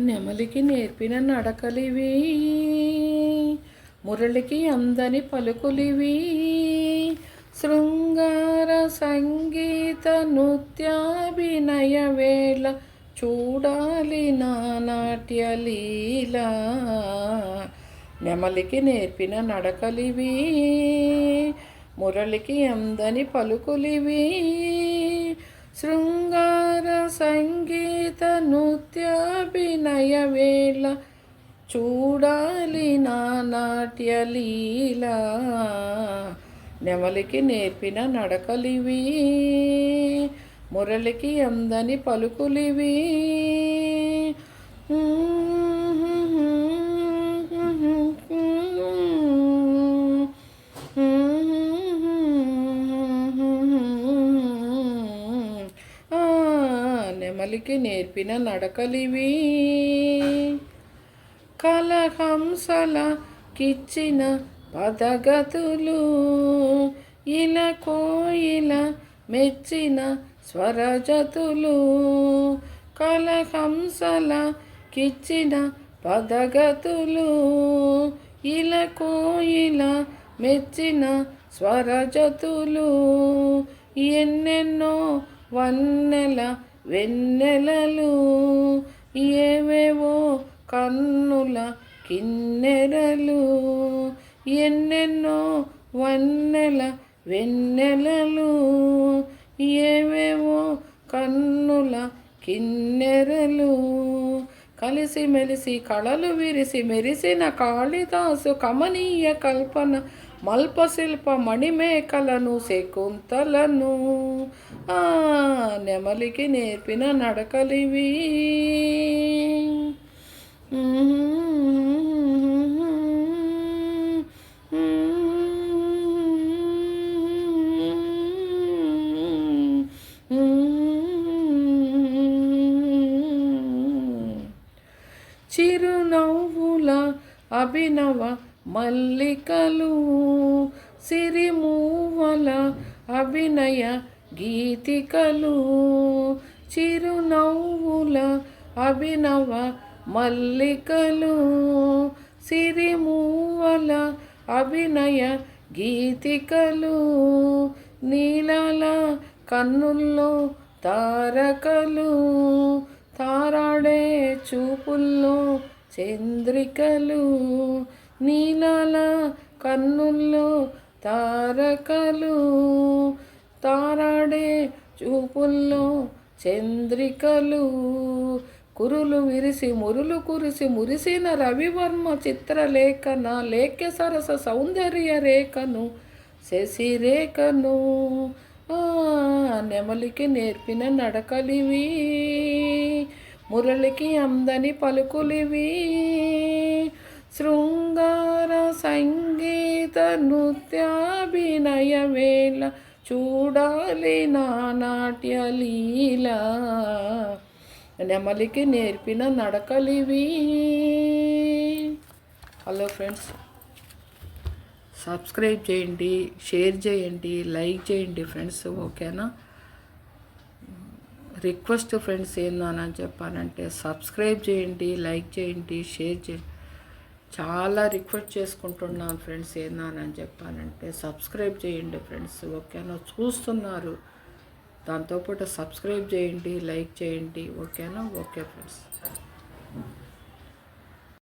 నెమలికి నేర్పిన నడకలివి, మురళికి అందని పలుకులివి. శృంగార సంగీత నృత్యాభినయ వేళ చూడాలి నా నాట్యలీల. నెమలికి నేర్పిన నడకలివి, మురళికి అందని పలుకులివి. శృంగార సంగీత నృత్యాభినయ వేళ చూడాలి నా నాట్యలీల. నెమలికి నేర్పిన నడకలివి, మురళికి అందని పలుకులివి. నెమలికి నేర్పిన నడకలివి. కలహంసల కిచ్చిన పదగతులు, ఇలా కోయిల మెచ్చిన స్వరజతులు. కలహంసల కిచ్చిన పదగతులు, ఇలా కోయిల మెచ్చిన స్వరజతులు. ఎన్నెన్నో వన్నెల వెన్నెలలు, ఏవేవో కన్నుల కిన్నెరలు. ఎన్నెన్నో వన్నెల వెన్నెలలు, ఏవేవో కన్నుల కిన్నెరలు. కలిసి మెలిసి కళలు విరిసి మెరిసిన కాళిదాసు కమనీయ కల్పన మల్పశిల్ప మణిమేకలను శకుంతలను. నెమలికి నేర్పిన నడకలివి. చిరునవ్వుల అభినవ మల్లికలు, సిరిమూవల అభినయ గీతికలు. చిరునవ్వుల అభినవ మల్లికలు, సిరిమూవల అభినయ గీతికలు. నీలాల కన్నుల్లో తారకలు, తారాడే చూపుల్లో చంద్రికలు. నీలాల కన్నుల్లో తారకలు, తారాడే చూపుల్లో చంద్రికలు. కురులు విరిసి మురులు కురిసి మురిసిన రవివర్మ చిత్రలేఖన లేఖ్య సరస సౌందర్య రేఖను శశిరేఖను. నెమలికి నేర్పిన నడకలివి, మురళికి అందని పలుకులివి. శృంగార సంగీత నృత్యాభినయ వేళ చూడాలి నా నాట్యలీల. నెమలికి నేర్పిన నడకలివి. హలో ఫ్రెండ్స్, సబ్స్క్రైబ్ చేయండి, షేర్ చేయండి, లైక్ చేయండి ఫ్రెండ్స్. ఓకేనా? రిక్వెస్ట్ ఫ్రెండ్స్ ఏందని చెప్పానంటే సబ్స్క్రైబ్ చేయండి, లైక్ చేయండి, షేర్ చేయండి. చాలా రిక్వెస్ట్ చేసుకుంటున్నాను ఫ్రెండ్స్. ఏందని చెప్పానంటే సబ్స్క్రైబ్ చేయండి ఫ్రెండ్స్. ఓకేనా? చూస్తున్నారు, దాంతోపాటు సబ్స్క్రైబ్ చేయండి, లైక్ చేయండి. ఓకేనా? Okay friends.